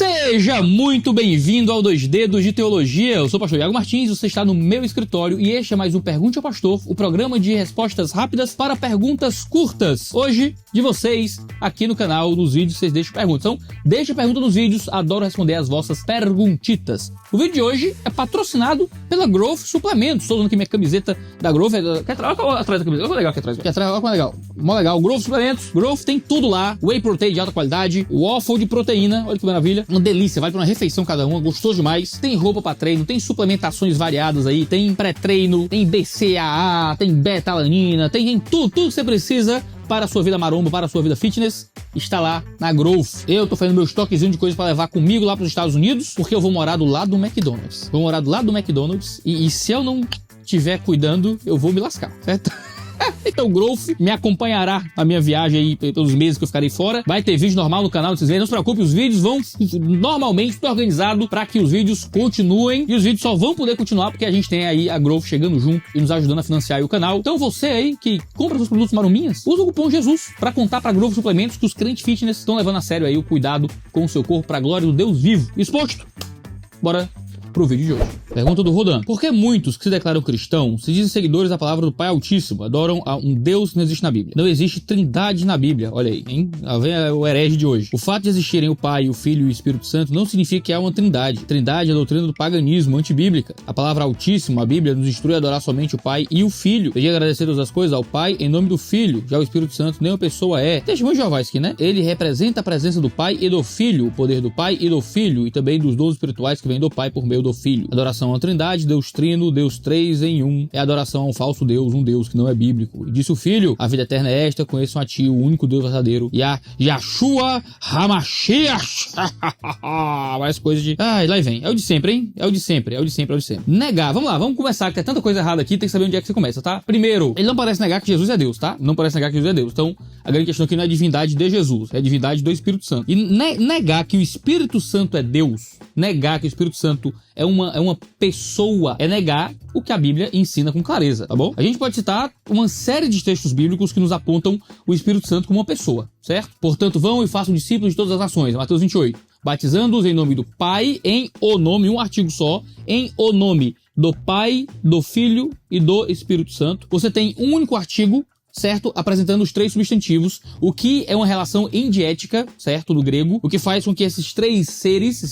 Seja muito bem-vindo ao 2 Dedos de Teologia. Eu sou o pastor Iago Martins, você está no meu escritório e este é mais um Pergunte ao Pastor, o programa de respostas rápidas para perguntas curtas. Hoje, de vocês, aqui no canal, nos vídeos, vocês deixam perguntas. Então, deixa pergunta nos vídeos, adoro responder as vossas perguntitas. O vídeo de hoje é patrocinado pela Growth Suplementos. Estou usando aqui minha camiseta da Growth. Olha atrás da camiseta, olha legal aqui atrás. Aqui atrás, olha como é legal. Mó legal. Growth Suplementos. Growth tem tudo lá. Whey Protein de alta qualidade, waffle de proteína, olha que maravilha. Uma delícia, vale para uma refeição cada uma, gostoso demais. Tem roupa para treino, tem suplementações variadas aí, tem pré-treino, tem BCAA, tem beta-alanina, tem tudo que você precisa para a sua vida maromba, para a sua vida fitness, está lá na Growth. Eu tô fazendo meu estoquezinho de coisas para levar comigo lá para os Estados Unidos, porque eu vou morar do lado do McDonald's. Vou morar do lado do McDonald's e se eu não estiver cuidando, eu vou me lascar, certo? Então o Growth me acompanhará na minha viagem aí pelos meses que eu ficarei fora. Vai ter vídeo normal no canal, vocês verem. Não se preocupe, os vídeos vão normalmente tudo organizado para que os vídeos continuem. E os vídeos só vão poder continuar porque a gente tem aí a Growth chegando junto e nos ajudando a financiar aí o canal. Então você aí que compra seus produtos marominhas, usa o cupom Jesus para contar para Growth Suplementos que os crentes fitness estão levando a sério aí o cuidado com o seu corpo para a glória do Deus vivo. Exposto? Bora pro vídeo de hoje. Pergunta do Rodan. Por que muitos que se declaram cristãos se dizem seguidores da palavra do Pai Altíssimo, adoram a um Deus que não existe na Bíblia? Não existe trindade na Bíblia. Olha aí, hein? Vem o herege de hoje. O fato de existirem o Pai, o Filho e o Espírito Santo não significa que há uma trindade. Trindade é a doutrina do paganismo antibíblica. A palavra Altíssimo, a Bíblia, nos instrui a adorar somente o Pai e o Filho. Pedi agradecer todas as coisas ao Pai em nome do Filho. Já o Espírito Santo nenhuma pessoa é. Testemunho de Jeová aqui, né? Ele representa a presença do Pai e do Filho, o poder do Pai e do Filho, e também dos dons espirituais que vêm do Pai por meio do Filho. Adoração à Trindade, Deus Trino, Deus três em um. É adoração a um falso Deus, um Deus que não é bíblico. E disse o Filho, a vida eterna é esta, conheçam a Ti, o único Deus verdadeiro, e a Yahshua HaMashiach. Mais coisas de... Ai, lá vem. É o de sempre, hein? É o de sempre. Negar. Vamos lá, vamos começar, que tem tanta coisa errada aqui, tem que saber onde é que você começa, tá? Primeiro, ele não parece negar que Jesus é Deus, tá? Não parece negar que Jesus é Deus. Então, a grande questão aqui não é a divindade de Jesus, é a divindade do Espírito Santo. E negar que o Espírito Santo é Deus, negar que o Espírito Santo é uma pessoa, é negar o que a Bíblia ensina com clareza, tá bom? A gente pode citar uma série de textos bíblicos que nos apontam o Espírito Santo como uma pessoa, certo? Portanto, vão e façam discípulos de todas as nações, Mateus 28. Batizando-os em nome do Pai, em o nome, um artigo só, em o nome do Pai, do Filho e do Espírito Santo. Você tem um único artigo, certo? Apresentando os três substantivos, o que é uma relação endiética, certo? Do grego, o que faz com que esses três seres,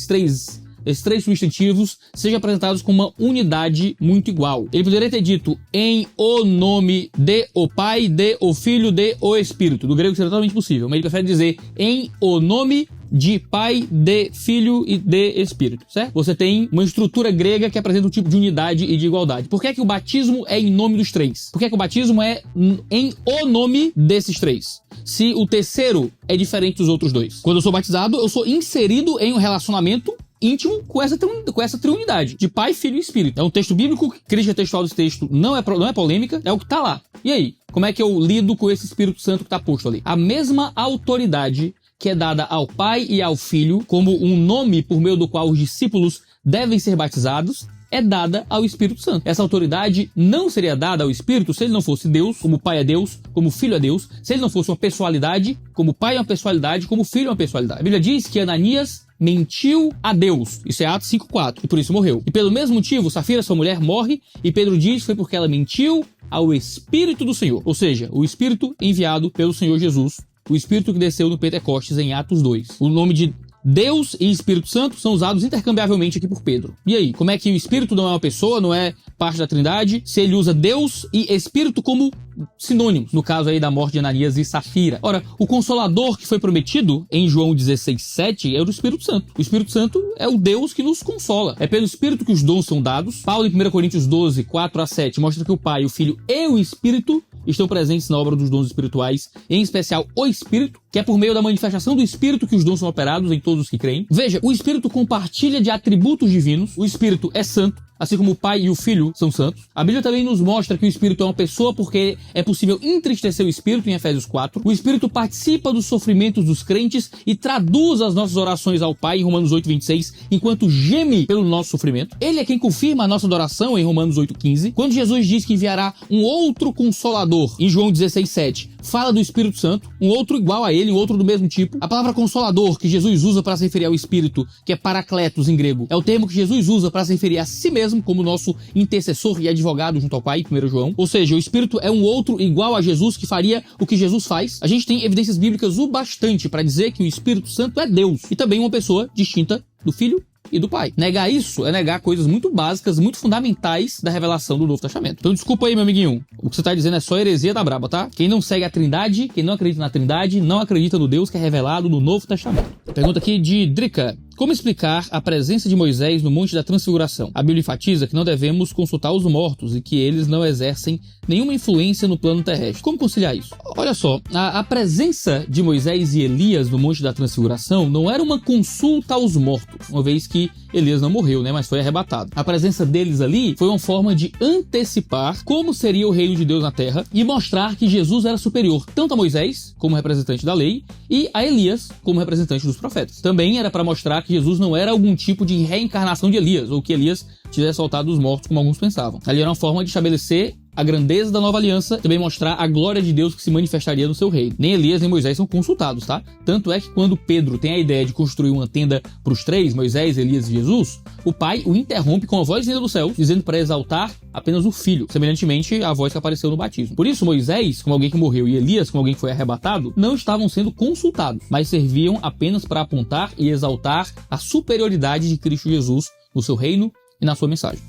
esses três substantivos sejam apresentados com uma unidade muito igual. Ele poderia ter dito em o nome de o Pai, de o Filho, de o Espírito. Do grego seria totalmente possível, mas ele prefere dizer em o nome de Pai, de Filho e de Espírito, certo? Você tem uma estrutura grega que apresenta um tipo de unidade e de igualdade. Por que é que o batismo é em nome dos três? Por que é que o batismo é em o nome desses três? Se o terceiro é diferente dos outros dois. Quando eu sou batizado, eu sou inserido em um relacionamento íntimo com essa triunidade de Pai, Filho e Espírito. É um texto bíblico, crítica textual desse texto não é polêmica, é o que tá lá. E aí, como é que eu lido com esse Espírito Santo que tá posto ali? A mesma autoridade que é dada ao Pai e ao Filho, como um nome por meio do qual os discípulos devem ser batizados, é dada ao Espírito Santo. Essa autoridade não seria dada ao Espírito se ele não fosse Deus, como o Pai é Deus, como o Filho é Deus, se ele não fosse uma pessoalidade, como o Pai é uma pessoalidade, como o Filho é uma pessoalidade. A Bíblia diz que Ananias mentiu a Deus. Isso é Atos 5:4. E por isso morreu. E pelo mesmo motivo, Safira, sua mulher, morre, e Pedro diz que foi porque ela mentiu ao Espírito do Senhor. Ou seja, o Espírito enviado pelo Senhor Jesus, o Espírito que desceu no Pentecostes em Atos 2. O nome de Deus e Espírito Santo são usados intercambiavelmente aqui por Pedro. E aí, como é que o Espírito não é uma pessoa, não é parte da Trindade, se ele usa Deus e Espírito como sinônimos, no caso aí da morte de Ananias e Safira? Ora, o Consolador que foi prometido em João 16:7 é o do Espírito Santo. O Espírito Santo é o Deus que nos consola. É pelo Espírito que os dons são dados. Paulo em 1 Coríntios 12:4-7 mostra que o Pai, o Filho e o Espírito estão presentes na obra dos dons espirituais, em especial o Espírito, que é por meio da manifestação do Espírito que os dons são operados em todos os que creem. Veja, o Espírito compartilha de atributos divinos, o Espírito é santo, assim como o Pai e o Filho são santos. A Bíblia também nos mostra que o Espírito é uma pessoa porque é possível entristecer o Espírito em Efésios 4. O Espírito participa dos sofrimentos dos crentes e traduz as nossas orações ao Pai em Romanos 8:26, enquanto geme pelo nosso sofrimento. Ele é quem confirma a nossa adoração em Romanos 8:15, quando Jesus diz que enviará um outro Consolador em João 16:7, fala do Espírito Santo, um outro igual a ele, um outro do mesmo tipo. A palavra consolador, que Jesus usa para se referir ao Espírito, que é parakletos em grego, é o termo que Jesus usa para se referir a si mesmo como nosso intercessor e advogado junto ao Pai, 1 João. Ou seja, o Espírito é um outro igual a Jesus que faria o que Jesus faz. A gente tem evidências bíblicas o bastante para dizer que o Espírito Santo é Deus e também uma pessoa distinta do Filho e do Pai. Negar isso é negar coisas muito básicas, muito fundamentais da revelação do Novo Testamento. Então desculpa aí, meu amiguinho. O que você tá dizendo é só heresia da braba, tá? Quem não segue a Trindade, quem não acredita na Trindade, não acredita no Deus que é revelado no Novo Testamento. Pergunta aqui de Drica. Como explicar a presença de Moisés no Monte da Transfiguração? A Bíblia enfatiza que não devemos consultar os mortos e que eles não exercem nenhuma influência no plano terrestre. Como conciliar isso? Olha só, a presença de Moisés e Elias no Monte da Transfiguração não era uma consulta aos mortos, uma vez que Elias não morreu, né, mas foi arrebatado. A presença deles ali foi uma forma de antecipar como seria o reino de Deus na terra e mostrar que Jesus era superior tanto a Moisés, como representante da lei, e a Elias, como representante dos profetas. Também era para mostrar que Jesus não era algum tipo de reencarnação de Elias, ou que Elias tivesse soltado dos mortos, como alguns pensavam. Ali era uma forma de estabelecer a grandeza da nova aliança, também mostrar a glória de Deus que se manifestaria no seu reino. Nem Elias nem Moisés são consultados, tá? Tanto é que quando Pedro tem a ideia de construir uma tenda para os três, Moisés, Elias e Jesus, o pai o interrompe com a voz vinda do céu, dizendo para exaltar apenas o filho, semelhantemente à voz que apareceu no batismo. Por isso, Moisés, como alguém que morreu, e Elias, como alguém que foi arrebatado, não estavam sendo consultados, mas serviam apenas para apontar e exaltar a superioridade de Cristo Jesus no seu reino e na sua mensagem.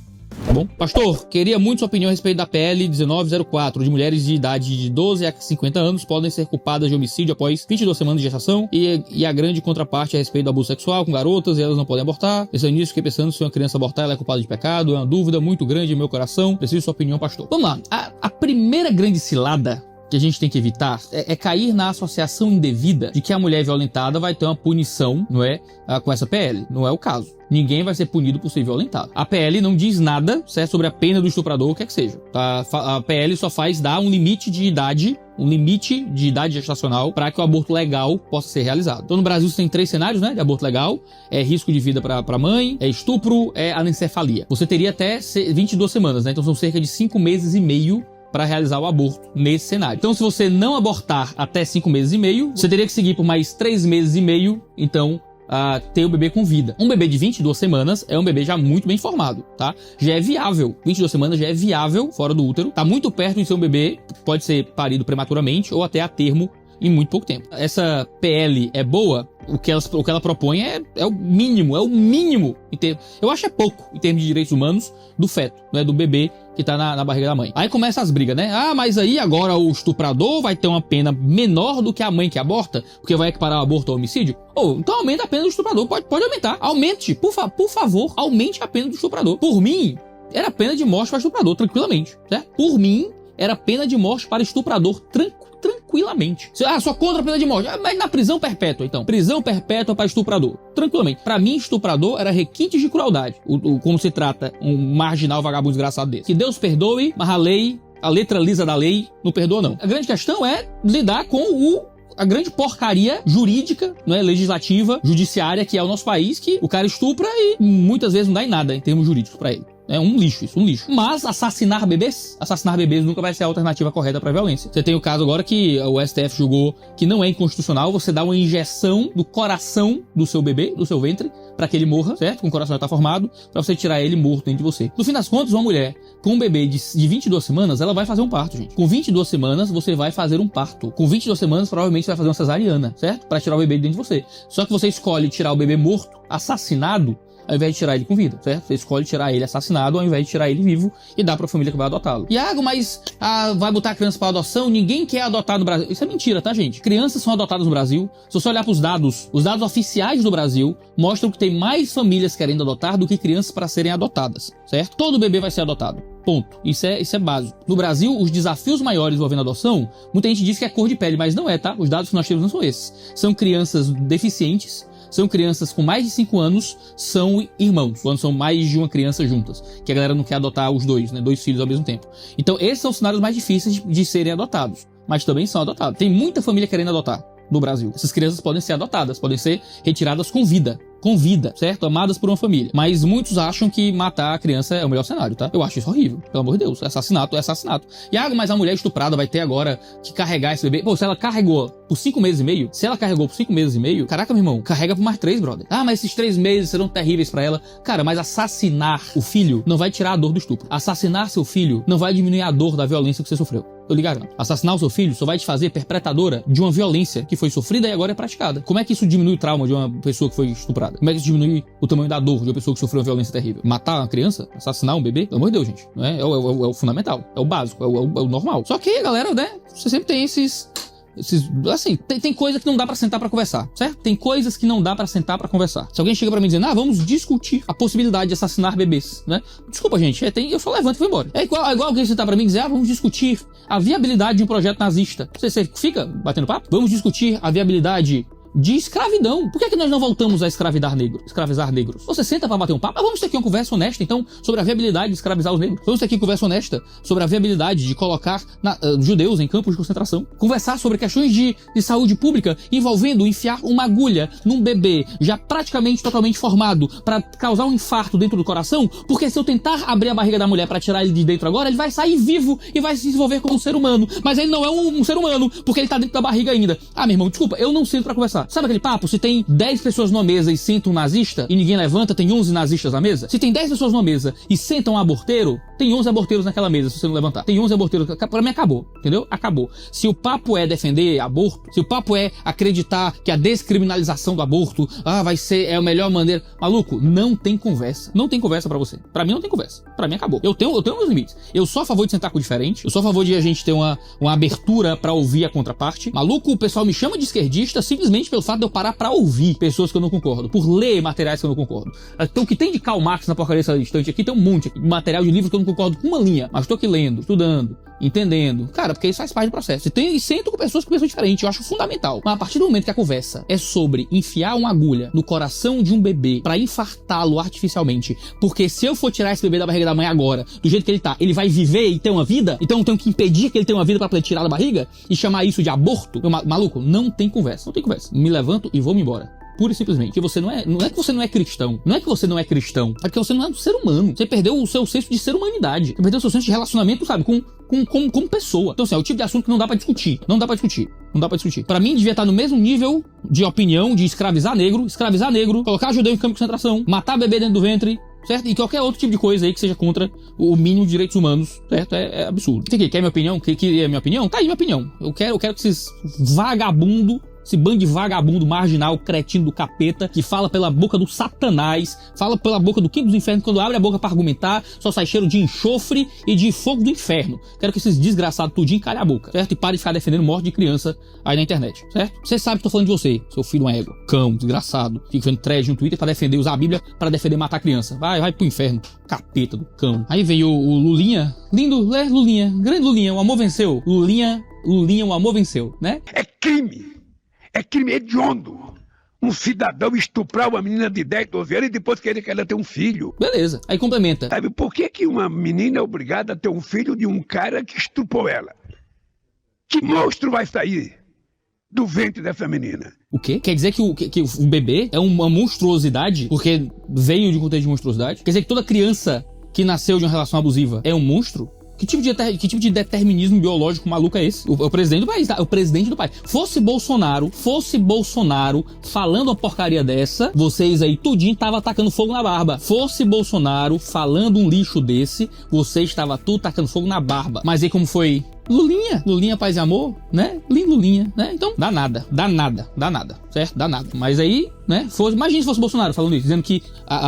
Tá bom? Pastor, queria muito sua opinião a respeito da PL 1904, de mulheres de idade de 12 a 50 anos podem ser culpadas de homicídio após 22 semanas de gestação e a grande contraparte a respeito do abuso sexual com garotas e elas não podem abortar. Pensando nisso, fiquei pensando se uma criança abortar ela é culpada de pecado, é uma dúvida muito grande em meu coração. Preciso de sua opinião, pastor. Vamos lá, a primeira grande cilada que a gente tem que evitar é cair na associação indevida de que a mulher violentada vai ter uma punição, não é, com essa PL. Não é o caso. Ninguém vai ser punido por ser violentado. A PL não diz nada, certo, sobre a pena do estuprador, o que é que seja. A PL só faz dar um limite de idade gestacional para que o aborto legal possa ser realizado. Então no Brasil você tem 3 cenários, né, de aborto legal: é risco de vida para a mãe, é estupro, é anencefalia. Você teria até 22 semanas, né, então são cerca de 5 meses e meio para realizar o aborto nesse cenário. Então, se você não abortar até 5 meses e meio, você teria que seguir por mais 3 meses e meio, então, ter o bebê com vida. Um bebê de 22 semanas é um bebê já muito bem formado, tá? Já é viável. 22 semanas já é viável fora do útero. Tá muito perto de ser um bebê, pode ser parido prematuramente ou até a termo em muito pouco tempo. Essa PL é boa? O que ela propõe é o mínimo, eu acho é pouco em termos de direitos humanos do feto, né, do bebê que tá na barriga da mãe. Aí começa as brigas, né? Mas aí agora o estuprador vai ter uma pena menor do que a mãe que aborta, porque vai equiparar o aborto ao homicídio? Então aumenta a pena do estuprador, pode aumentar. Aumente, por favor, aumente a pena do estuprador. Por mim, era pena de morte para estuprador, tranquilamente, certo? Por mim, era pena de morte para estuprador, tranquilamente. Só contra a pena de morte. Mas na prisão perpétua, então. Prisão perpétua para estuprador. Tranquilamente. Pra mim, estuprador era requintes de crueldade. Como se trata um marginal vagabundo desgraçado desse. Que Deus perdoe, mas a letra lisa da lei, não perdoa não. A grande questão é lidar com a grande porcaria jurídica, não é, legislativa, judiciária que é o nosso país, que o cara estupra e muitas vezes não dá em nada em termos jurídicos pra ele. É um lixo. Mas assassinar bebês nunca vai ser a alternativa correta para violência. Você tem o caso agora que o STF julgou que não é inconstitucional você dar uma injeção do coração do seu bebê, do seu ventre, para que ele morra, certo? Com o coração já tá formado, para você tirar ele morto dentro de você. No fim das contas, uma mulher com um bebê de 22 semanas, ela vai fazer um parto, gente. Com 22 semanas, você vai fazer um parto. Com 22 semanas, provavelmente você vai fazer uma cesariana, certo? Para tirar o bebê de dentro de você. Só que você escolhe tirar o bebê morto, assassinado, ao invés de tirar ele com vida, certo? Você escolhe tirar ele assassinado ao invés de tirar ele vivo e dar pra família que vai adotá-lo. Iago, mas vai botar a criança pra adoção? Ninguém quer adotar no Brasil. Isso é mentira, tá, gente? Crianças são adotadas no Brasil. Se você olhar pros dados, os dados oficiais do Brasil mostram que tem mais famílias querendo adotar do que crianças para serem adotadas, certo? Todo bebê vai ser adotado. Ponto. Isso é básico. No Brasil, os desafios maiores envolvendo adoção, muita gente diz que é cor de pele, mas não é, tá? Os dados que nós temos não são esses. São crianças deficientes, são crianças com mais de 5 anos, são irmãos, quando são mais de uma criança juntas, que a galera não quer adotar os dois, né? 2 filhos ao mesmo tempo. Então, esses são os cenários mais difíceis de serem adotados, mas também são adotados. Tem muita família querendo adotar no Brasil. Essas crianças podem ser adotadas, podem ser retiradas com vida, com vida, certo? Amadas por uma família. Mas muitos acham que matar a criança é o melhor cenário, tá? Eu acho isso horrível, pelo amor de Deus. Assassinato é assassinato. E mas a mulher estuprada vai ter agora que carregar esse bebê. Pô, se ela carregou por 5 meses e meio, caraca, meu irmão, carrega por mais 3, brother. Ah, mas esses 3 meses serão terríveis pra ela. Cara, mas assassinar o filho não vai tirar a dor do estupro. Assassinar seu filho não vai diminuir a dor da violência que você sofreu. Eu lhe garanto. Assassinar o seu filho só vai te fazer perpetradora de uma violência que foi sofrida e agora é praticada. Como é que isso diminui o trauma de uma pessoa que foi estuprada? Como é que isso diminui o tamanho da dor de uma pessoa que sofreu uma violência terrível? Matar uma criança? Assassinar um bebê? Pelo amor de Deus, gente. Não é? É o fundamental. É o básico. É o normal. Só que, galera, né? Você sempre tem assim, tem coisa que não dá pra sentar pra conversar, certo? Tem coisas que não dá pra sentar pra conversar. Se alguém chega pra mim dizendo, vamos discutir a possibilidade de assassinar bebês, né? Desculpa, gente, eu só levanto e vou embora. É igual alguém sentar pra mim e dizer, vamos discutir a viabilidade de um projeto nazista. Você fica batendo papo? Vamos discutir a viabilidade de escravidão. Por que nós não voltamos a escravizar negros? Você senta pra bater um papo? Vamos ter aqui uma conversa honesta, então, sobre a viabilidade de escravizar os negros. Vamos ter aqui uma conversa honesta sobre a viabilidade de colocar judeus em campos de concentração. Conversar sobre questões de saúde pública envolvendo enfiar uma agulha num bebê já praticamente totalmente formado pra causar um infarto dentro do coração, porque se eu tentar abrir a barriga da mulher pra tirar ele de dentro agora, ele vai sair vivo e vai se desenvolver como um ser humano. Mas ele não é um ser humano, porque ele tá dentro da barriga ainda. Meu irmão, desculpa, eu não sento pra conversar. Sabe aquele papo? Se tem 10 pessoas numa mesa e senta um nazista e ninguém levanta, tem 11 nazistas na mesa? Se tem 10 pessoas numa mesa e senta um aborteiro, tem 11 aborteiros naquela mesa, se você não levantar. Tem 11 aborteiros. Pra mim acabou, entendeu? Acabou. Se o papo é defender aborto, se o papo é acreditar que a descriminalização do aborto, é a melhor maneira... Maluco, não tem conversa. Não tem conversa pra você. Pra mim não tem conversa. Pra mim acabou. Eu tenho meus limites. Eu sou a favor de sentar com o diferente. Eu sou a favor de a gente ter uma abertura pra ouvir a contraparte. Maluco, o pessoal me chama de esquerdista simplesmente pelo fato de eu parar pra ouvir pessoas que eu não concordo, por ler materiais que eu não concordo. Então o que tem de Karl Marx na porcaria dessa estante aqui, tem um monte aqui, material de livros que eu não concordo com uma linha, mas tô aqui lendo, estudando, entendendo. Cara, porque isso faz parte do processo. E sento com pessoas que pensam diferente, eu acho fundamental. Mas a partir do momento que a conversa é sobre enfiar uma agulha no coração de um bebê pra infartá-lo artificialmente, porque se eu for tirar esse bebê da barriga da mãe agora, do jeito que ele tá, ele vai viver e ter uma vida, então eu tenho que impedir que ele tenha uma vida pra poder tirar da barriga e chamar isso de aborto? Maluco, não tem conversa. Não tem conversa. Me levanto e vou me embora. Pura e simplesmente. Que você não é que você não é cristão. Não é que você não é cristão. É que você não é um ser humano. Você perdeu o seu senso de ser humanidade. Você perdeu o seu senso de relacionamento, sabe? Com pessoa. Então, assim, é o tipo de assunto que não dá pra discutir. Não dá pra discutir. Pra mim, devia estar no mesmo nível de opinião de escravizar negro, colocar judeu em campo de concentração, matar bebê dentro do ventre, certo? E qualquer outro tipo de coisa aí que seja contra o mínimo de direitos humanos, certo? É absurdo. Você quer minha opinião? Quer minha opinião? Tá aí minha opinião. Eu quero que esses esse bando de vagabundo marginal, cretino do capeta, que fala pela boca do Satanás, fala pela boca do quinto dos infernos, quando abre a boca pra argumentar, só sai cheiro de enxofre e de fogo do inferno. Quero que esses desgraçados tudinho calem a boca, certo? E parem de ficar defendendo morte de criança aí na internet, certo? Você sabe que tô falando de você, seu filho uma égua, cão, desgraçado, fica fazendo thread no Twitter pra defender, usar a Bíblia pra defender matar criança. Vai pro inferno, capeta do cão. Aí veio o Lulinha, lindo, Lulinha, grande Lulinha, o amor venceu. Lulinha, o amor venceu, né? É crime hediondo um cidadão estuprar uma menina de 10, 12 anos e depois querer que ela tenha um filho. Beleza, aí complementa. Sabe por que uma menina é obrigada a ter um filho de um cara que estuprou ela? Que monstro vai sair do ventre dessa menina? O quê? Quer dizer que o bebê é uma monstruosidade porque veio de um contexto de monstruosidade? Quer dizer que toda criança que nasceu de uma relação abusiva é um monstro? Que tipo de determinismo biológico maluco é esse? O presidente do país, tá? O presidente do país. Fosse Bolsonaro falando uma porcaria dessa, vocês aí tudinho tava tacando fogo na barba. Fosse Bolsonaro falando um lixo desse, você estava tudo tacando fogo na barba. Mas aí como foi? Lulinha, paz e amor, né? Lindo Lulinha, né? Então, dá nada, certo? Dá nada. Mas aí, né? Imagina se fosse Bolsonaro falando isso, dizendo que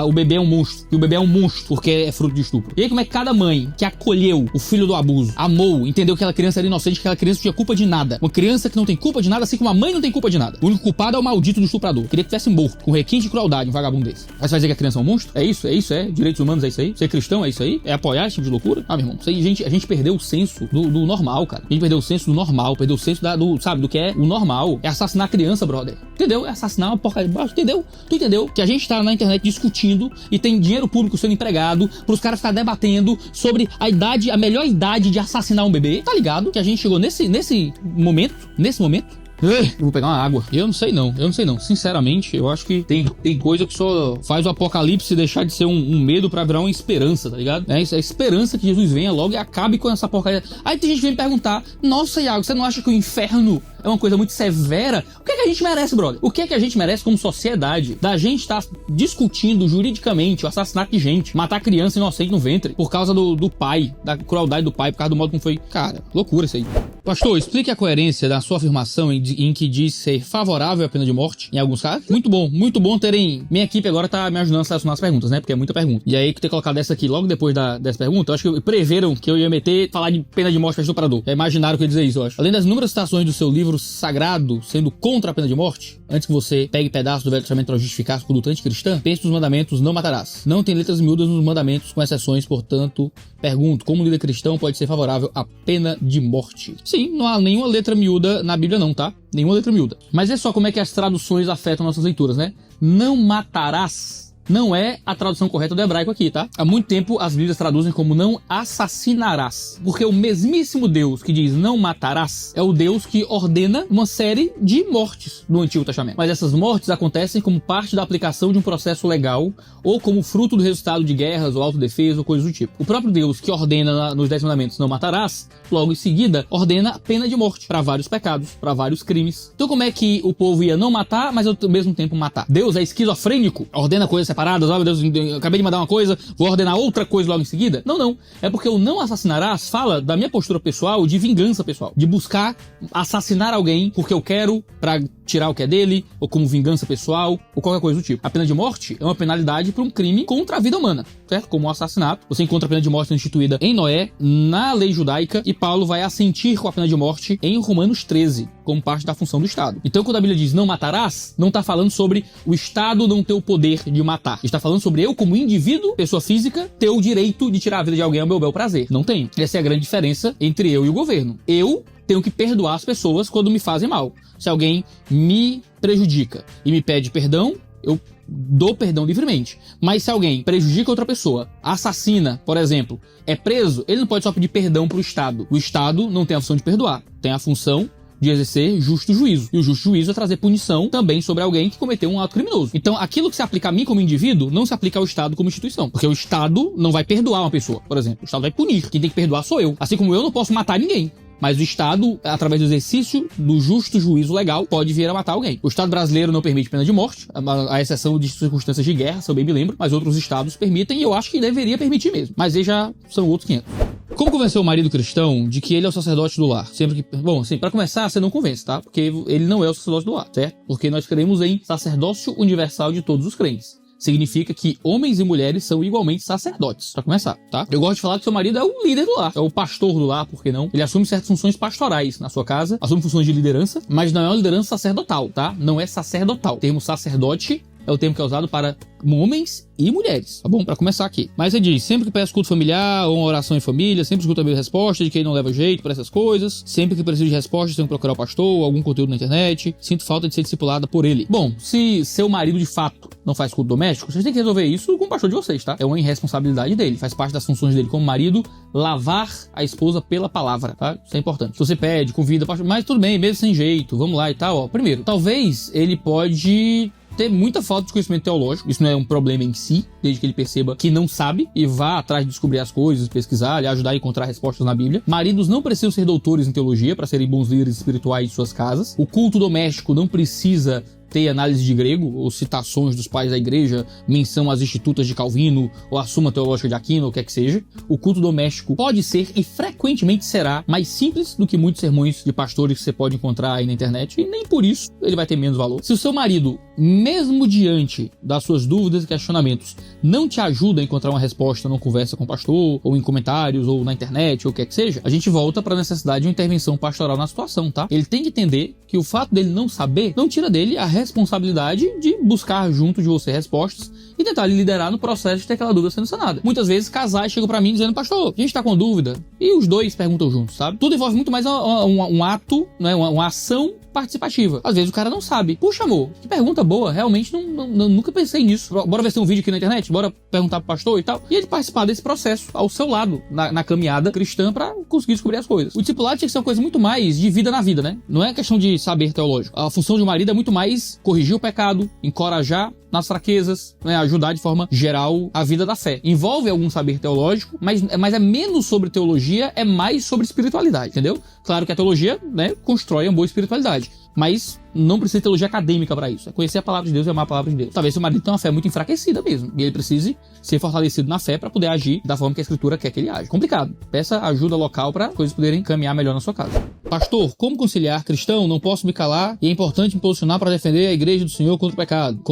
o bebê é um monstro, que o bebê é um monstro porque é fruto de estupro. E aí como é que cada mãe que acolheu o filho do abuso, amou, entendeu que aquela criança era inocente, que aquela criança não tinha culpa de nada. Uma criança que não tem culpa de nada, assim como a mãe não tem culpa de nada. O único culpado é o maldito do estuprador. Queria que tivesse morto, com requinte de crueldade, um vagabundo desse. Aí você vai dizer que a criança é um monstro? É isso? Direitos humanos é isso aí? Ser cristão é isso aí? É apoiar esse tipo de loucura? Meu irmão, a gente perdeu o senso do normal, cara. A gente perdeu o senso do normal, perdeu o senso do que é o normal. É assassinar criança, brother. Entendeu? É assassinar uma porcaria de baixo, entendeu? Tu entendeu? Que a gente tá na internet discutindo e tem dinheiro público sendo empregado pros caras ficar debatendo sobre a melhor idade de assassinar um bebê. Tá ligado? Que a gente chegou nesse momento, Eu vou pegar uma água. Eu não sei não. Sinceramente, eu acho que tem coisa que só faz o apocalipse deixar de ser um medo pra virar uma esperança, tá ligado? É a esperança que Jesus venha logo e acabe com essa porcaria. Aí tem gente que vem me perguntar: nossa, Iago, você não acha que o inferno é uma coisa muito severa? O que é que a gente merece, brother? O que é que a gente merece como sociedade? Da gente estar discutindo juridicamente o assassinato de gente, matar criança inocente no ventre por causa do pai, da crueldade do pai, por causa do modo como foi. Cara, loucura isso aí. Pastor, explique a coerência da sua afirmação em que diz ser favorável à pena de morte, em alguns casos. Muito bom terem... Minha equipe agora tá me ajudando a selecionar as perguntas, né? Porque é muita pergunta. E aí, ter colocado essa aqui logo depois dessa pergunta, eu acho que preveram que eu ia falar de pena de morte para estuprador. Imaginaram que eu ia dizer isso, eu acho. Além das inúmeras citações do seu livro sagrado sendo contra a pena de morte, antes que você pegue pedaços do Velho Testamento para justificar sua conduta anticristã, pense nos mandamentos: não matarás. Não tem letras miúdas nos mandamentos, com exceções, portanto, pergunto, como líder cristão pode ser favorável à pena de morte? Sim, não há nenhuma letra miúda na Bíblia não, tá? Nenhuma letra miúda. Mas é só como é que as traduções afetam nossas leituras, né? Não matarás não é a tradução correta do hebraico aqui, tá? Há muito tempo as Bíblias traduzem como não assassinarás, porque o mesmíssimo Deus que diz não matarás é o Deus que ordena uma série de mortes no Antigo Testamento. Mas essas mortes acontecem como parte da aplicação de um processo legal ou como fruto do resultado de guerras ou autodefesa ou coisas do tipo. O próprio Deus que ordena nos 10 mandamentos não matarás, logo em seguida ordena a pena de morte para vários pecados, para vários crimes. Então como é que o povo ia não matar, mas ao mesmo tempo matar? Deus é esquizofrênico, ordena coisas separadas. Meu Deus, eu acabei de mandar uma coisa, vou ordenar outra coisa logo em seguida? Não. É porque o não assassinarás fala da minha postura pessoal de vingança pessoal, de buscar assassinar alguém porque eu quero pra tirar o que é dele, ou como vingança pessoal, ou qualquer coisa do tipo. A pena de morte é uma penalidade por um crime contra a vida humana, certo? Como o assassinato. Você encontra a pena de morte instituída em Noé, na lei judaica, e Paulo vai assentir com a pena de morte em Romanos 13, como parte da função do Estado. Então, quando a Bíblia diz não matarás, não está falando sobre o Estado não ter o poder de matar. Está falando sobre eu, como indivíduo, pessoa física, ter o direito de tirar a vida de alguém ao meu bel prazer. Não tenho. Essa é a grande diferença entre eu e o governo. Eu tenho que perdoar as pessoas quando me fazem mal. Se alguém me prejudica e me pede perdão, eu dou perdão livremente. Mas se alguém prejudica outra pessoa, assassina, por exemplo, é preso, ele não pode só pedir perdão pro Estado. O Estado não tem a função de perdoar, tem a função de exercer justo juízo. E o justo juízo é trazer punição também sobre alguém que cometeu um ato criminoso. Então, aquilo que se aplica a mim como indivíduo, não se aplica ao Estado como instituição. Porque o Estado não vai perdoar uma pessoa, por exemplo. O Estado vai punir. Quem tem que perdoar sou eu. Assim como eu não posso matar ninguém. Mas o Estado, através do exercício do justo juízo legal, pode vir a matar alguém. O Estado brasileiro não permite pena de morte, a exceção de circunstâncias de guerra, se eu bem me lembro, mas outros estados permitem e eu acho que deveria permitir mesmo. Mas aí já são outros 500. Como convencer o marido cristão de que ele é o sacerdote do lar? Sempre que... Bom, assim, pra começar, você não convence, tá? Porque ele não é o sacerdote do lar, certo? Porque nós cremos em sacerdócio universal de todos os crentes. Significa que homens e mulheres são igualmente sacerdotes, pra começar, tá? Eu gosto de falar que seu marido é o líder do lar, é o pastor do lar, por que não? Ele assume certas funções pastorais na sua casa, assume funções de liderança, mas não é uma liderança sacerdotal, tá? Não é sacerdotal. O termo sacerdote é o termo que é usado para homens e mulheres, tá bom? Pra começar aqui. Mas ele diz, sempre que peço culto familiar ou uma oração em família, sempre escuto a minha resposta de quem não leva jeito pra essas coisas, sempre que preciso de respostas tenho que procurar o pastor ou algum conteúdo na internet, sinto falta de ser discipulada por ele. Bom, se seu marido de fato não faz culto doméstico, vocês têm que resolver isso com o pastor de vocês, tá? É uma irresponsabilidade dele, faz parte das funções dele como marido, lavar a esposa pela palavra, tá? Isso é importante. Se você pede, convida, mas tudo bem, mesmo sem jeito, vamos lá e tal, ó. Primeiro, talvez ele pode ter muita falta de conhecimento teológico, isso não é um problema em si, desde que ele perceba que não sabe e vá atrás de descobrir as coisas, pesquisar, lhe ajudar a encontrar respostas na Bíblia. Maridos não precisam ser doutores em teologia para serem bons líderes espirituais de suas casas. O culto doméstico não precisa ter análise de grego, ou citações dos pais da igreja, menção às institutas de Calvino, ou a Suma Teológica de Aquino, ou o que é que seja. O culto doméstico pode ser, e frequentemente será, mais simples do que muitos sermões de pastores que você pode encontrar aí na internet, e nem por isso ele vai ter menos valor. Se o seu marido, mesmo diante das suas dúvidas e questionamentos, não te ajuda a encontrar uma resposta numa conversa com o pastor, ou em comentários, ou na internet, ou o que é que seja, a gente volta para a necessidade de uma intervenção pastoral na situação, tá? Ele tem que entender que o fato dele não saber, não tira dele a responsabilidade de buscar junto de você respostas e tentar lhe liderar no processo de ter aquela dúvida sendo sanada. Muitas vezes casais chegam pra mim dizendo, pastor, a gente tá com dúvida, e os dois perguntam juntos, sabe? Tudo envolve muito mais um ato, né, uma ação participativa. Às vezes o cara não sabe. Puxa, amor, que pergunta boa. Realmente nunca pensei nisso. Bora ver se tem um vídeo aqui na internet? Bora perguntar pro pastor e tal. E ele participar desse processo ao seu lado, na caminhada cristã, pra conseguir descobrir as coisas. O discipulado tinha que ser uma coisa muito mais de vida na vida, né? Não é questão de saber teológico. A função de um marido é muito mais corrigir o pecado, encorajar nas fraquezas, né, ajudar de forma geral a vida da fé. Envolve algum saber teológico, mas é menos sobre teologia, é mais sobre espiritualidade, entendeu? Claro que a teologia, né, constrói uma boa espiritualidade, mas não precisa de teologia acadêmica para isso. É conhecer a palavra de Deus e amar a palavra de Deus. Talvez seu marido tenha uma fé muito enfraquecida mesmo, e ele precise ser fortalecido na fé para poder agir da forma que a Escritura quer que ele age. Complicado. Peça ajuda local para coisas poderem caminhar melhor na sua casa. Pastor, como conciliar cristão? Não posso me calar e é importante me posicionar para defender a igreja do Senhor contra o pecado.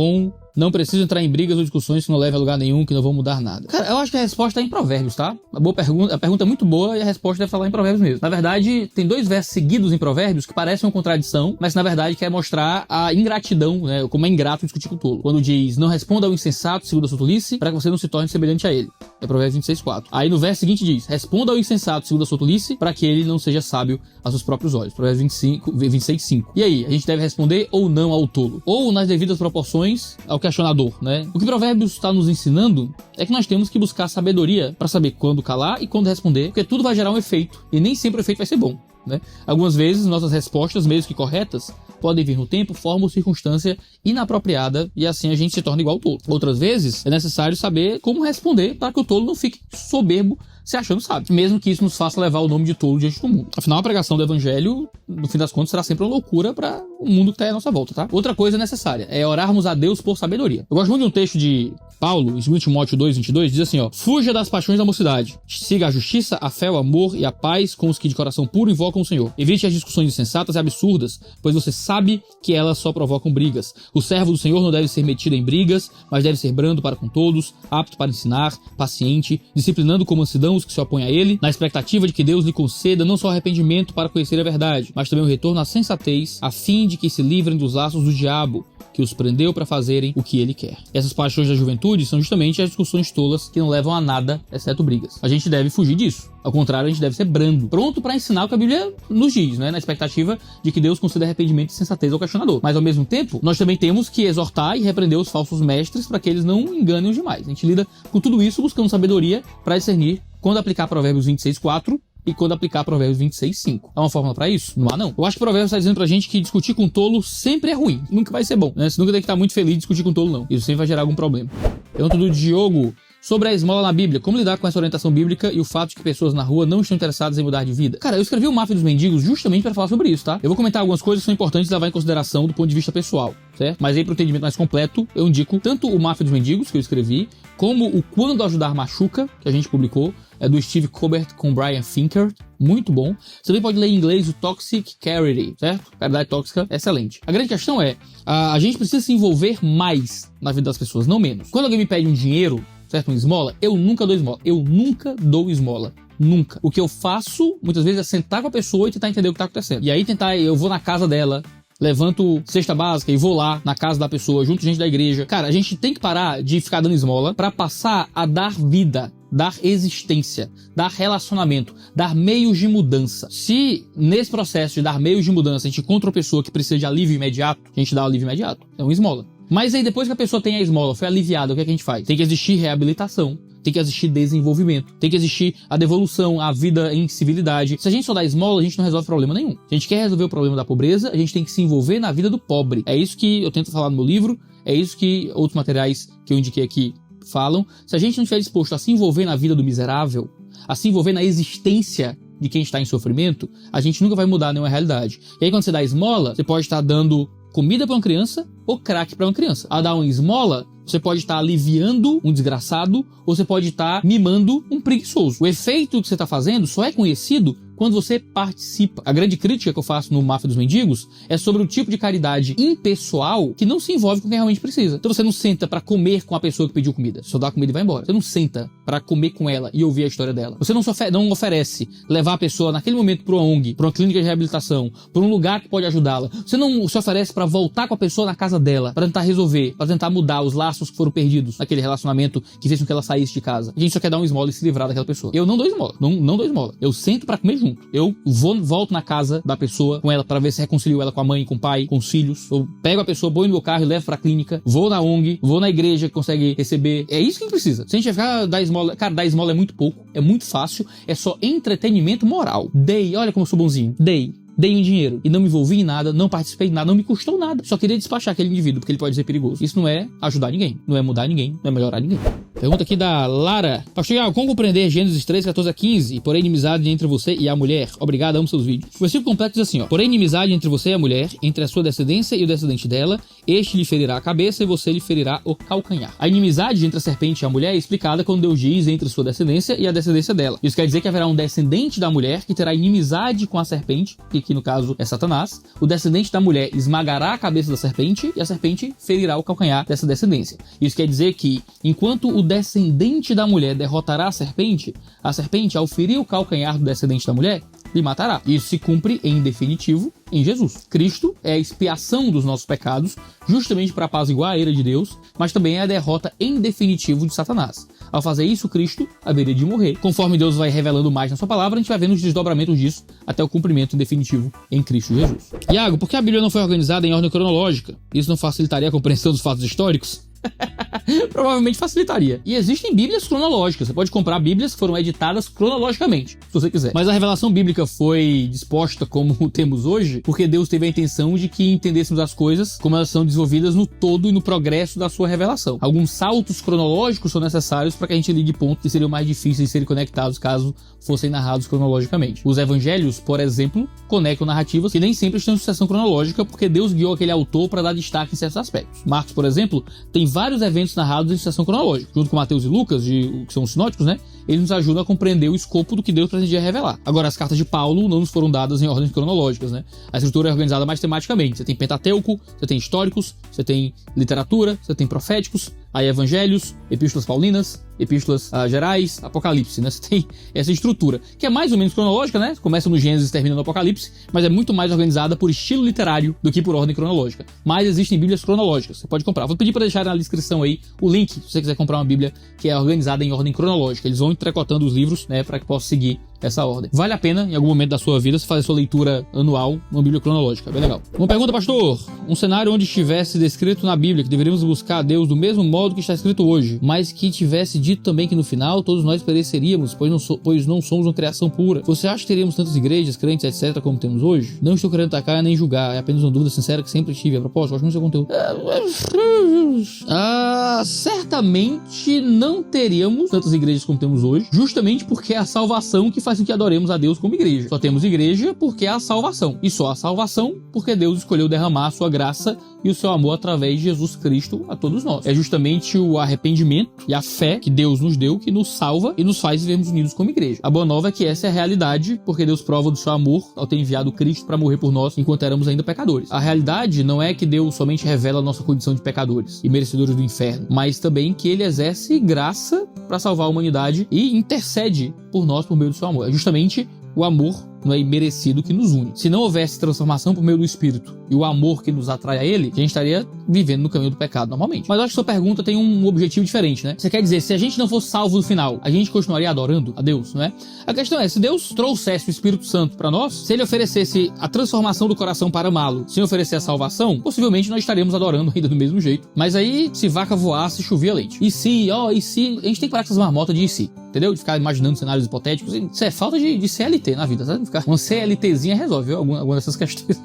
Não preciso entrar em brigas ou discussões que não levem a lugar nenhum, que não vão mudar nada. Cara, eu acho que a resposta é em Provérbios, tá? A pergunta é muito boa e a resposta deve estar lá em Provérbios mesmo. Na verdade, tem 2 versos seguidos em Provérbios que parecem uma contradição, mas na verdade quer mostrar a ingratidão, né? Como é ingrato discutir com o tolo. Quando diz, não responda ao insensato segundo a sua tolice, para que você não se torne semelhante a ele. É Provérbios 26:4. Aí no verso seguinte diz, responda ao insensato segundo a sua tolice, para que ele não seja sábio aos seus próprios olhos. Provérbios 26:5. E aí, a gente deve responder ou não ao tolo? Ou nas devidas proporções ao questionador, né? O que Provérbios está nos ensinando é que nós temos que buscar sabedoria para saber quando calar e quando responder, porque tudo vai gerar um efeito, e nem sempre o efeito vai ser bom, né? Algumas vezes nossas respostas, mesmo que corretas, podem vir no tempo, forma ou circunstância inapropriada e assim a gente se torna igual ao tolo. Outras vezes é necessário saber como responder para que o tolo não fique soberbo se achando sábio, mesmo que isso nos faça levar o nome de tolo diante do mundo. Afinal, a pregação do evangelho, no fim das contas, será sempre uma loucura para o mundo que está à nossa volta, tá? Outra coisa necessária é orarmos a Deus por sabedoria. Eu gosto muito de um texto de Paulo, em 2 Timóteo 2:22, diz assim, ó: fuja das paixões da mocidade, siga a justiça, a fé, o amor e a paz com os que de coração puro invocam o Senhor. Evite as discussões insensatas e absurdas, pois você sabe que elas só provocam brigas. O servo do Senhor não deve ser metido em brigas, mas deve ser brando para com todos, apto para ensinar, paciente, disciplinando com mansidão os que se opõem a ele, na expectativa de que Deus lhe conceda não só arrependimento para conhecer a verdade, mas também o retorno à sensatez, a fim de que se livrem dos laços do diabo, que os prendeu para fazerem o que ele quer. Essas paixões da juventude são justamente as discussões tolas que não levam a nada, exceto brigas. A gente deve fugir disso. Ao contrário, a gente deve ser brando, pronto para ensinar o que a Bíblia nos diz, né? Na expectativa de que Deus conceda arrependimento e sensatez ao questionador. Mas ao mesmo tempo, nós também temos que exortar e repreender os falsos mestres para que eles não enganem os demais. A gente lida com tudo isso buscando sabedoria para discernir quando aplicar Provérbios 26:4 e quando aplicar Provérbios 26:5. Há uma fórmula pra isso? Não há, não. Eu acho que Provérbios está dizendo pra gente que discutir com tolo sempre é ruim. Nunca vai ser bom, né? Você nunca tem que estar muito feliz de discutir com tolo, não. Isso sempre vai gerar algum problema. Pergunta do Diogo sobre a esmola na Bíblia. Como lidar com essa orientação bíblica e o fato de que pessoas na rua não estão interessadas em mudar de vida? Cara, eu escrevi o Máfia dos Mendigos justamente para falar sobre isso, tá? Eu vou comentar algumas coisas que são importantes levar em consideração do ponto de vista pessoal, certo? Mas aí, para o entendimento mais completo, eu indico tanto o Máfia dos Mendigos, que eu escrevi, como o Quando Ajudar Machuca, que a gente publicou, é do Steve Colbert com Brian Finker, muito bom. Você também pode ler em inglês o Toxic Charity, certo? Caridade tóxica, excelente. A grande questão é, a gente precisa se envolver mais na vida das pessoas, não menos. Quando alguém me pede um dinheiro, certo? Uma esmola, eu nunca dou esmola. Eu nunca dou esmola. Nunca. O que eu faço, muitas vezes, é sentar com a pessoa e tentar entender o que tá acontecendo. E aí eu vou na casa dela, levanto cesta básica e vou lá na casa da pessoa, junto com gente da igreja. Cara, a gente tem que parar de ficar dando esmola pra passar a dar vida, dar existência, dar relacionamento, dar meios de mudança. Se nesse processo de dar meios de mudança a gente encontra uma pessoa que precisa de alívio imediato, a gente dá o alívio imediato. É uma esmola. Mas aí depois que a pessoa tem a esmola, foi aliviada, o que é que a gente faz? Tem que existir reabilitação, tem que existir desenvolvimento, tem que existir a devolução, a vida em civilidade. Se a gente só dá esmola, a gente não resolve problema nenhum. Se a gente quer resolver o problema da pobreza, a gente tem que se envolver na vida do pobre. É isso que eu tento falar no meu livro, é isso que outros materiais que eu indiquei aqui falam. Se a gente não estiver disposto a se envolver na vida do miserável, a se envolver na existência de quem está em sofrimento, a gente nunca vai mudar nenhuma realidade. E aí quando você dá esmola, você pode estar dando comida para uma criança ou crack para uma criança. A dar uma esmola, você pode estar aliviando um desgraçado ou você pode estar mimando um preguiçoso. O efeito que você está fazendo só é conhecido quando você participa. A grande crítica que eu faço no Máfia dos Mendigos é sobre o tipo de caridade impessoal que não se envolve com quem realmente precisa. Então você não senta pra comer com a pessoa que pediu comida. Você só dá comida e vai embora. Você não senta pra comer com ela e ouvir a história dela. Você não oferece levar a pessoa naquele momento pra uma ONG, pra uma clínica de reabilitação, pra um lugar que pode ajudá-la. Você não se oferece pra voltar com a pessoa na casa dela, pra tentar resolver, pra tentar mudar os laços que foram perdidos naquele relacionamento que fez com que ela saísse de casa. A gente só quer dar uma esmola e se livrar daquela pessoa. Eu não dou esmola. Não dou esmola. Eu sento pra comer junto. ponto. Eu volto na casa da pessoa com ela para ver se reconcilio ela com a mãe, com o pai, com os filhos. Eu pego a pessoa, põe no meu carro e levo pra clínica. Vou na ONG, vou na igreja que consegue receber. É isso que precisa. Se a gente vai ficar dar esmola... Cara, dar esmola é muito pouco, é muito fácil, é só entretenimento moral. Olha como eu sou bonzinho. Dei um dinheiro e não me envolvi em nada, não participei de nada, não me custou nada. Só queria despachar aquele indivíduo, porque ele pode ser perigoso. Isso não é ajudar ninguém, não é mudar ninguém, não é melhorar ninguém. Pergunta aqui da Lara. Pastor Iago, como compreender Gênesis 3, 14 a 15? Porém, inimizade entre você e a mulher. Obrigado, amo seus vídeos. O versículo completo diz assim, ó. Porém, inimizade entre você e a mulher, entre a sua descendência e o descendente dela. Este lhe ferirá a cabeça e você lhe ferirá o calcanhar. A inimizade entre a serpente e a mulher é explicada quando Deus diz entre sua descendência e a descendência dela. Isso quer dizer que haverá um descendente da mulher que terá inimizade com a serpente, que aqui no caso é Satanás. O descendente da mulher esmagará a cabeça da serpente e a serpente ferirá o calcanhar dessa descendência. Isso quer dizer que, enquanto o descendente da mulher derrotará a serpente, ao ferir o calcanhar do descendente da mulher, lhe matará. Isso se cumpre em definitivo em Jesus. Cristo é a expiação dos nossos pecados, justamente para apaziguar a ira de Deus, mas também é a derrota em definitivo de Satanás. Ao fazer isso, Cristo haveria de morrer. Conforme Deus vai revelando mais na sua palavra, a gente vai vendo os desdobramentos disso até o cumprimento definitivo em Cristo Jesus. Iago, por que a Bíblia não foi organizada em ordem cronológica? Isso não facilitaria a compreensão dos fatos históricos? Provavelmente facilitaria. E existem bíblias cronológicas. Você pode comprar bíblias que foram editadas cronologicamente, se você quiser. Mas a revelação bíblica foi disposta como temos hoje, porque Deus teve a intenção de que entendêssemos as coisas como elas são desenvolvidas no todo e no progresso da sua revelação. Alguns saltos cronológicos são necessários para que a gente ligue pontos que seriam mais difíceis de serem conectados caso fossem narrados cronologicamente. Os evangelhos, por exemplo, conectam narrativas que nem sempre estão em sucessão cronológica, porque Deus guiou aquele autor para dar destaque em certos aspectos. Marcos, por exemplo, tem vários eventos narrados em sucessão cronológica. Junto com Mateus e Lucas, que são os sinóticos, né? Eles nos ajudam a compreender o escopo do que Deus pretendia revelar. Agora, as cartas de Paulo não nos foram dadas em ordens cronológicas, né? A escritura é organizada mais tematicamente. Você tem Pentateuco, você tem históricos, você tem literatura, você tem proféticos, aí evangelhos, epístolas paulinas, epístolas gerais, Apocalipse, né? Você tem essa estrutura, que é mais ou menos cronológica, né? Começa no Gênesis e termina no Apocalipse, mas é muito mais organizada por estilo literário do que por ordem cronológica. Mas existem bíblias cronológicas, você pode comprar. Vou pedir para deixar na descrição aí o link, se você quiser comprar uma bíblia que é organizada em ordem cronológica. Eles vão entrecotando os livros, né, para que possa seguir essa ordem. Vale a pena, em algum momento da sua vida, você fazer sua leitura anual numa bíblia cronológica. É bem legal. Uma pergunta, pastor. Um cenário onde estivesse descrito na Bíblia que deveríamos buscar a Deus do mesmo modo que está escrito hoje, mas que tivesse dito também que no final todos nós pereceríamos, pois não somos uma criação pura. Você acha que teríamos tantas igrejas, crentes, etc., como temos hoje? Não estou querendo atacar nem julgar, é apenas uma dúvida sincera que sempre tive. A propósito, gosto muito do seu conteúdo. Certamente não teríamos tantas igrejas como temos hoje, justamente porque é a salvação que faz com que adoremos a Deus como igreja. Só temos igreja porque é a salvação. E só a salvação porque Deus escolheu derramar a sua graça e o seu amor através de Jesus Cristo a todos nós. É justamente o arrependimento e a fé que Deus nos deu que nos salva e nos faz vivermos unidos como igreja. A boa nova é que essa é a realidade, porque Deus prova do seu amor ao ter enviado Cristo para morrer por nós enquanto éramos ainda pecadores. A realidade não é que Deus somente revela a nossa condição de pecadores e merecedores do inferno, mas também que ele exerce graça para salvar a humanidade e intercede por nós por meio do seu amor. É justamente o amor não é imerecido que nos une. Se não houvesse transformação por meio do Espírito e o amor que nos atrai a Ele, a gente estaria vivendo no caminho do pecado normalmente. Mas eu acho que sua pergunta tem um objetivo diferente, né? Você quer dizer, se a gente não fosse salvo no final, a gente continuaria adorando a Deus, não é? A questão é, se Deus trouxesse o Espírito Santo para nós, se Ele oferecesse a transformação do coração para amá-lo, sem oferecer a salvação, possivelmente nós estaríamos adorando ainda do mesmo jeito. Mas aí, se vaca voasse, chovia leite. E se, a gente tem que parar com essas marmotas de si. Entendeu? De ficar imaginando cenários hipotéticos. Isso é falta de CLT na vida, sabe? Uma CLTzinha resolve, viu? Alguma dessas questões.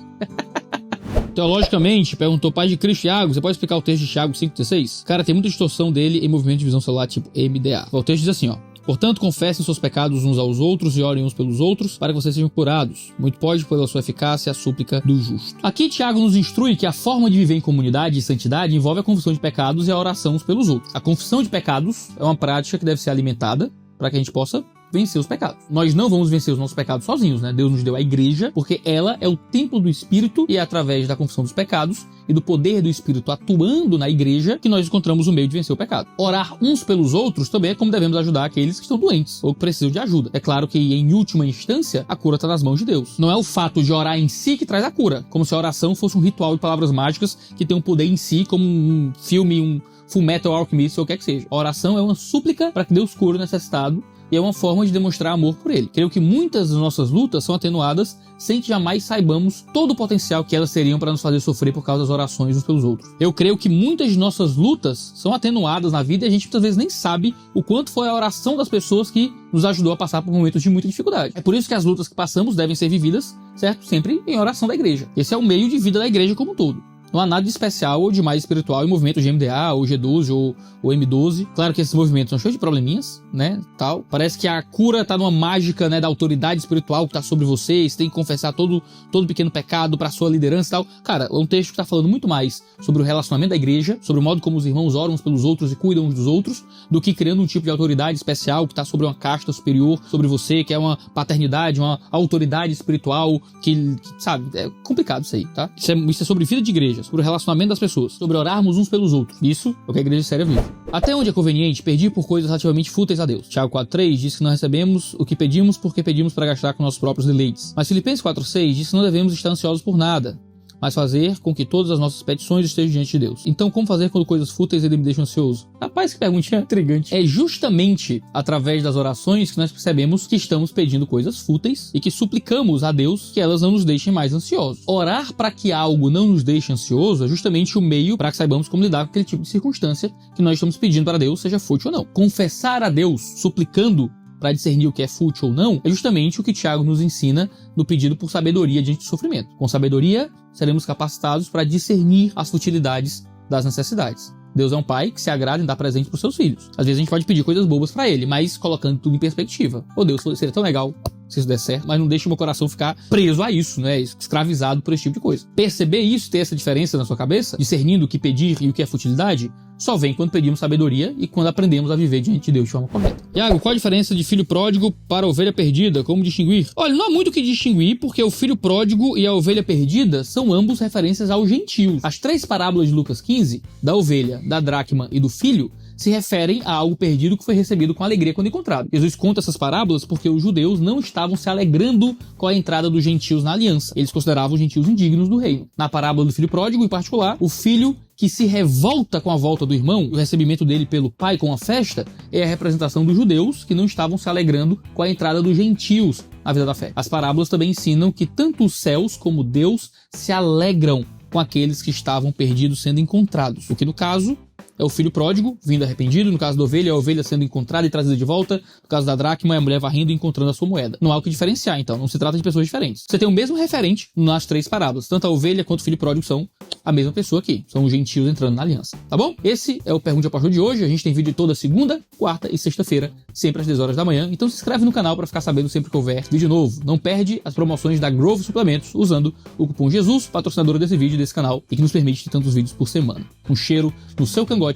Teologicamente, perguntou pai de Cristo Thiago, você pode explicar o texto de Thiago 5,16? Cara, tem muita distorção dele em movimento de visão celular tipo MDA. O texto diz assim, ó. Portanto, confessem seus pecados uns aos outros e orem uns pelos outros para que vocês sejam curados. Muito pode pela sua eficácia a súplica do justo. Aqui, Tiago nos instrui que a forma de viver em comunidade e santidade envolve a confissão de pecados e a oração uns pelos outros. A confissão de pecados é uma prática que deve ser alimentada para que a gente possa vencer os pecados. Nós não vamos vencer os nossos pecados sozinhos, né? Deus nos deu a igreja porque ela é o templo do Espírito e é através da confissão dos pecados e do poder do Espírito atuando na igreja que nós encontramos o meio de vencer o pecado. Orar uns pelos outros também é como devemos ajudar aqueles que estão doentes ou que precisam de ajuda. É claro que, em última instância, a cura está nas mãos de Deus. Não é o fato de orar em si que traz a cura, como se a oração fosse um ritual de palavras mágicas que tem um poder em si, como um filme, um Fullmetal Alchemist ou o que é que seja. A oração é uma súplica para que Deus cure o necessitado e é uma forma de demonstrar amor por ele. Creio que muitas das nossas lutas são atenuadas sem que jamais saibamos todo o potencial que elas teriam para nos fazer sofrer por causa das orações uns pelos outros. Eu creio que muitas de nossas lutas são atenuadas na vida e a gente muitas vezes nem sabe o quanto foi a oração das pessoas que nos ajudou a passar por momentos de muita dificuldade. É por isso que as lutas que passamos devem ser vividas, certo? Sempre em oração da igreja. Esse é o meio de vida da igreja como um todo. Não há nada de especial ou de mais espiritual em movimentos de MDA, ou G12, ou M12. Claro que esses movimentos são cheios de probleminhas, né, tal. Parece que a cura tá numa mágica, né, da autoridade espiritual que tá sobre vocês, tem que confessar todo pequeno pecado pra sua liderança e tal. Cara, é um texto que tá falando muito mais sobre o relacionamento da igreja, sobre o modo como os irmãos oram uns pelos outros e cuidam uns dos outros, do que criando um tipo de autoridade especial que tá sobre uma casta superior sobre você, que é uma paternidade, uma autoridade espiritual, que sabe, é complicado isso aí, tá? Isso é sobre vida de igreja, sobre o relacionamento das pessoas, sobre orarmos uns pelos outros. Isso é o que a igreja séria vive. Até onde é conveniente pedir por coisas relativamente fúteis a Deus. Tiago 4,3 diz que não recebemos o que pedimos porque pedimos para gastar com nossos próprios deleites. Mas Filipenses 4,6 diz que não devemos estar ansiosos por nada, mas fazer com que todas as nossas petições estejam diante de Deus. Então, como fazer quando coisas fúteis ele me deixam ansioso? Rapaz, que perguntinha intrigante. É justamente através das orações que nós percebemos que estamos pedindo coisas fúteis e que suplicamos a Deus que elas não nos deixem mais ansiosos. Orar para que algo não nos deixe ansioso é justamente o meio para que saibamos como lidar com aquele tipo de circunstância que nós estamos pedindo para Deus, seja fútil ou não. Confessar a Deus, suplicando para discernir o que é fútil ou não, é justamente o que Tiago nos ensina no pedido por sabedoria diante do sofrimento. Com sabedoria, seremos capacitados para discernir as futilidades das necessidades. Deus é um pai que se agrada em dar presente para os seus filhos. Às vezes a gente pode pedir coisas bobas para ele, mas colocando tudo em perspectiva. Oh Deus, seria tão legal se isso der certo, mas não deixe o meu coração ficar preso a isso, né? Escravizado por esse tipo de coisa. Perceber isso, ter essa diferença na sua cabeça, discernindo o que pedir e o que é futilidade, só vem quando pedimos sabedoria e quando aprendemos a viver diante de Deus de forma correta. Iago, qual a diferença de filho pródigo para ovelha perdida? Como distinguir? Olha, não há muito o que distinguir, porque o filho pródigo e a ovelha perdida são ambos referências aos gentios. As 3 parábolas de Lucas 15, da ovelha, da dracma e do filho, se referem a algo perdido que foi recebido com alegria quando encontrado. Jesus conta essas parábolas porque os judeus não estavam se alegrando com a entrada dos gentios na aliança. Eles consideravam os gentios indignos do reino. Na parábola do filho pródigo, em particular, o filho que se revolta com a volta do irmão e o recebimento dele pelo pai com a festa é a representação dos judeus que não estavam se alegrando com a entrada dos gentios na vida da fé. As parábolas também ensinam que tanto os céus como Deus se alegram com aqueles que estavam perdidos sendo encontrados, o que no caso é o filho pródigo vindo arrependido, no caso da ovelha, é a ovelha sendo encontrada e trazida de volta, no caso da dracma é a mulher varrendo e encontrando a sua moeda. Não há o que diferenciar, então, não se trata de pessoas diferentes. Você tem o mesmo referente nas 3 parábolas, tanto a ovelha quanto o filho pródigo são a mesma pessoa aqui, são os gentios entrando na aliança, tá bom? Esse é o Pergunte ao Pastor de hoje, a gente tem vídeo toda segunda, quarta e sexta-feira, sempre às 10 horas da manhã, então se inscreve no canal para ficar sabendo sempre que houver vídeo novo. Não perde as promoções da Grove Suplementos usando o cupom Jesus, patrocinadora desse vídeo, desse canal, e que nos permite ter tantos vídeos por semana. Um cheiro no seu cangote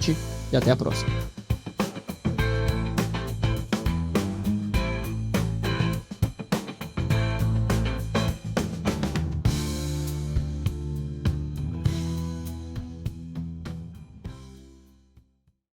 e até a próxima.